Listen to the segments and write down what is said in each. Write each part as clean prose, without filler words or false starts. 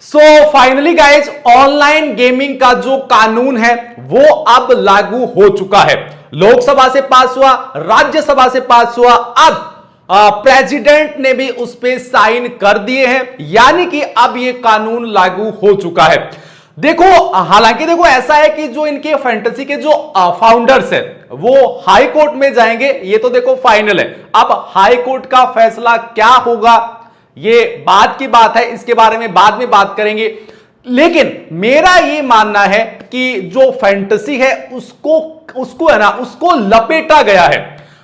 So finally guys, online gaming का जो कानून है वो अब लागू हो चुका है। लोकसभा से पास हुआ, राज्यसभा से पास हुआ, अब प्रेसिडेंट ने भी उस पर साइन कर दिए हैं, यानी कि अब ये कानून लागू हो चुका है। देखो, हालांकि देखो ऐसा है कि जो इनके फैंटेसी के जो फाउंडर्स है वो हाई कोर्ट में जाएंगे, ये तो देखो फाइनल है। अब हाई कोर्ट का फैसला क्या होगा ये बाद की बात है, इसके बारे में बाद में बात करेंगे। लेकिन मेरा ये मानना है कि जो फैंटेसी है उसको है ना, उसको लपेटा गया है।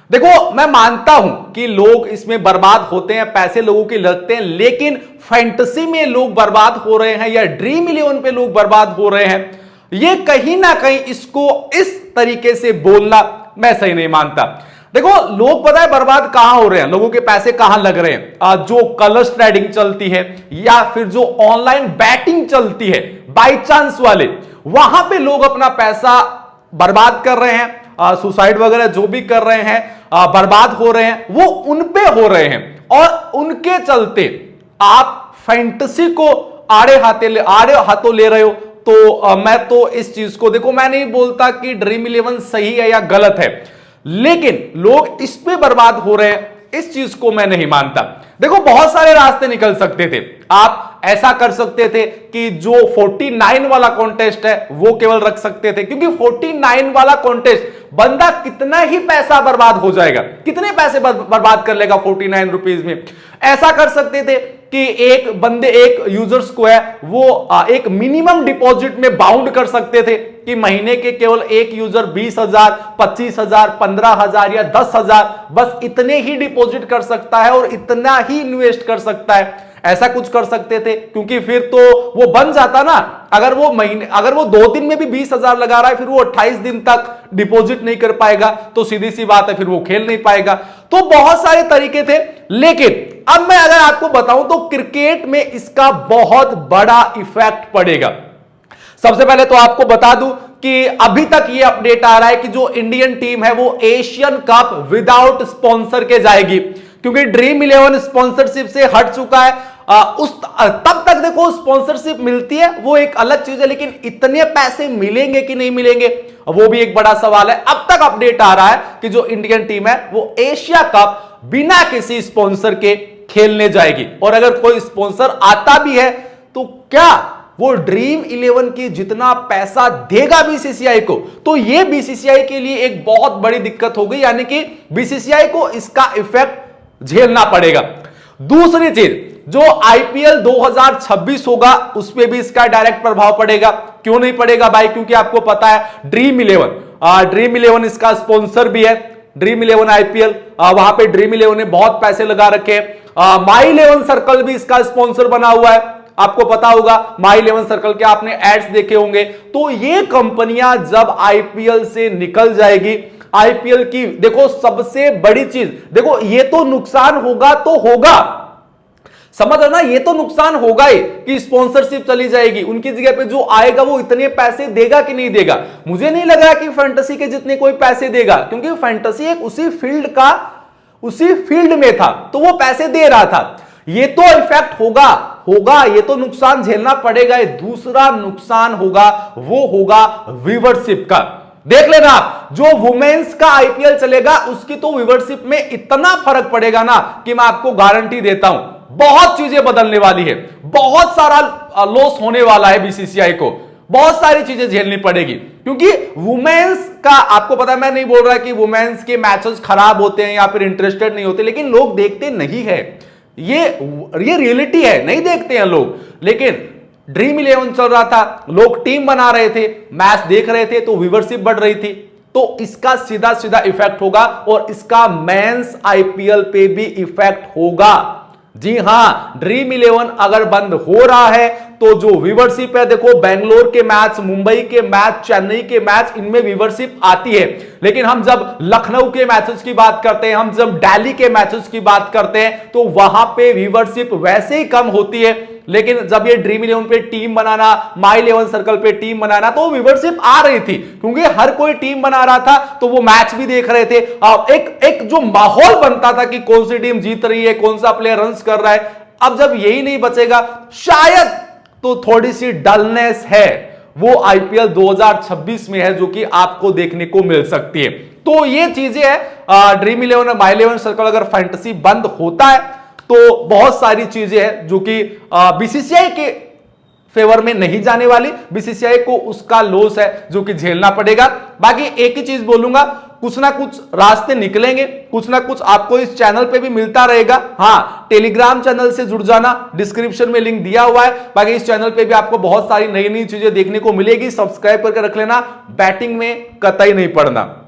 देखो, मैं मानता हूं कि लोग इसमें बर्बाद होते हैं, पैसे लोगों के लगते हैं, लेकिन फैंटेसी में लोग बर्बाद हो रहे हैं या ड्रीम इलेवन पे लोग बर्बाद हो रहे हैं, ये कहीं ना कहीं इसको इस तरीके से बोलना मैं सही नहीं मानता। देखो, लोग पता है बर्बाद कहां हो रहे हैं, लोगों के पैसे कहां लग रहे हैं। जो कलर्स ट्रेडिंग चलती है या फिर जो ऑनलाइन बैटिंग चलती है बाई चांस वाले, वहां पे लोग अपना पैसा बर्बाद कर रहे हैं, सुसाइड वगैरह जो भी कर रहे हैं, बर्बाद हो रहे हैं, वो उन पे हो रहे हैं। और उनके चलते आप फैंटेसी को आड़े हाथों ले रहे हो। तो मैं तो इस चीज को, देखो मैं नहीं बोलता कि ड्रीम इलेवन सही है या गलत है, लेकिन लोग इस पे बर्बाद हो रहे हैं, इस चीज को मैं नहीं मानता। देखो, बहुत सारे रास्ते निकल सकते थे। आप ऐसा कर सकते थे कि जो 49 वाला कॉन्टेस्ट है वो केवल रख सकते थे, क्योंकि 49 वाला कॉन्टेस्ट बंदा कितना ही पैसा बर्बाद हो जाएगा, कितने पैसे बर्बाद कर लेगा 49 रुपीज में। ऐसा कर सकते थे कि एक यूजर्स को है वो एक मिनिमम डिपॉजिट में बाउंड कर सकते थे कि महीने के केवल एक यूजर 20,000, 25,000, 15,000 या 10,000 बस इतने ही डिपॉजिट कर सकता है और इतना ही इन्वेस्ट कर सकता है। ऐसा कुछ कर सकते थे, क्योंकि फिर तो वो बन जाता ना। अगर वो 2 दिन में भी 20,000 लगा रहा है, फिर वो 28 दिन तक डिपॉजिट नहीं कर पाएगा, तो सीधी सी बात है फिर वो खेल नहीं पाएगा। तो बहुत सारे तरीके थे, लेकिन अब मैं अगर आपको बताऊं तो क्रिकेट में इसका बहुत बड़ा इफेक्ट पड़ेगा। सबसे पहले तो आपको बता दूं कि अभी तक ये अपडेट आ रहा है कि जो इंडियन टीम है वो एशियन कप विदाउट स्पॉन्सर के जाएगी, क्योंकि ड्रीम इलेवन स्पॉन्सरशिप से हट चुका है। तब तक देखो स्पॉन्सरशिप मिलती है वो एक अलग चीज है, लेकिन इतने पैसे मिलेंगे कि नहीं मिलेंगे वो भी एक बड़ा सवाल है। अब तक अपडेट आ रहा है कि जो इंडियन टीम है वो एशिया कप बिना किसी स्पॉन्सर के खेलने जाएगी। और अगर कोई स्पॉन्सर आता भी है तो क्या वो ड्रीम इलेवन की जितना पैसा देगा बीसीसीआई को, तो ये बीसीसीआई के लिए एक बहुत बड़ी दिक्कत होगी, यानी कि बीसीसीआई को इसका इफेक्ट झेलना पड़ेगा। दूसरी चीज, जो आईपीएल 2026 होगा उस पर भी इसका डायरेक्ट प्रभाव पड़ेगा। क्यों नहीं पड़ेगा भाई? क्योंकि आपको पता है ड्रीम इलेवन इसका स्पॉन्सर भी है। ड्रीम इलेवन आईपीएल, वहां पे ड्रीम इलेवन ने बहुत पैसे लगा रखे हैं। माई इलेवन सर्कल भी इसका स्पॉन्सर बना हुआ है, आपको पता होगा माई इलेवन सर्कल के आपने एड्स देखे होंगे। तो ये कंपनियां जब आईपीएल से निकल जाएगी, आईपीएल की देखो सबसे बड़ी चीज, देखो ये तो नुकसान होगा तो होगा, समझ रहे ना, ये तो नुकसान होगा ही कि स्पॉन्सरशिप चली जाएगी। उनकी जगह पे जो आएगा वो इतने पैसे देगा कि नहीं देगा? मुझे नहीं लग रहा कि फैंटेसी के जितने कोई पैसे देगा, क्योंकि फैंटेसी एक उसी फील्ड में था तो वो पैसे दे रहा था। ये तो इफेक्ट होगा, ये तो नुकसान झेलना पड़ेगा। दूसरा नुकसान होगा वो होगा व्यूवरशिप का। देख लेना आप, जो वुमेन्स का आईपीएल चलेगा उसकी तो व्यूवरशिप में इतना फर्क पड़ेगा ना कि मैं आपको गारंटी देता हूं बहुत चीजें बदलने वाली है, बहुत सारा लॉस होने वाला है बीसीसीआई को, बहुत सारी चीजें झेलनी पड़ेगी। क्योंकि वुमेन्स का आपको पता है, मैं नहीं बोल रहा कि वुमेन्स के मैचेस खराब होते हैं या फिर इंटरेस्टेड नहीं होते, लेकिन लोग देखते नहीं है, ये रियलिटी है, नहीं देखते हैं लोग। लेकिन ड्रीम इलेवन चल रहा था, लोग टीम बना रहे थे, मैच देख रहे थे, तो व्यूवरशिप बढ़ रही थी। तो इसका सीधा सीधा इफेक्ट होगा और इसका मेंस आईपीएल पे भी इफेक्ट होगा। जी हां, ड्रीम इलेवन अगर बंद हो रहा है तो जो व्यूवरशिप है, देखो बेंगलोर के मैच, मुंबई के मैच, चेन्नई के मैच, इनमें व्यूवरशिप आती है। लेकिन हम जब लखनऊ के मैचेस की बात करते हैं, हम जब दिल्ली के मैचेस की बात करते हैं, तो वहां पे व्यूवरशिप वैसे ही कम होती है। लेकिन जब ये ड्रीम इलेवन पे टीम बनाना, माई इलेवन सर्कल पे टीम बनाना, तो व्यूवरशिप आ रही थी, क्योंकि हर कोई टीम बना रहा था, तो वो मैच भी देख रहे थे। एक जो माहौल बनता था कि कौन सी टीम जीत रही है, कौन सा प्लेयर रन्स कर रहा है। अब जब यही नहीं बचेगा, शायद तो थोड़ी सी डलनेस है वो आईपीएल 2026 में है, जो कि आपको देखने को मिल सकती है। तो ये चीजें है ड्रीम 11 और माई 11 सर्कल अगर फैंटेसी बंद होता है तो बहुत सारी चीजें हैं जो कि बीसीसीआई के फेवर में नहीं जाने वाली, बीसीसीआई को उसका लॉस है जो कि झेलना पड़ेगा। बाकी एक ही चीज बोलूंगा, कुछ ना कुछ रास्ते निकलेंगे, कुछ ना कुछ आपको इस चैनल पे भी मिलता रहेगा। हाँ, टेलीग्राम चैनल से जुड़ जाना, डिस्क्रिप्शन में लिंक दिया हुआ है। बाकी इस चैनल पे भी आपको बहुत सारी नई नई चीजें देखने को मिलेगी, सब्सक्राइब करके रख लेना, बैटिंग में कतई नहीं पड़ना।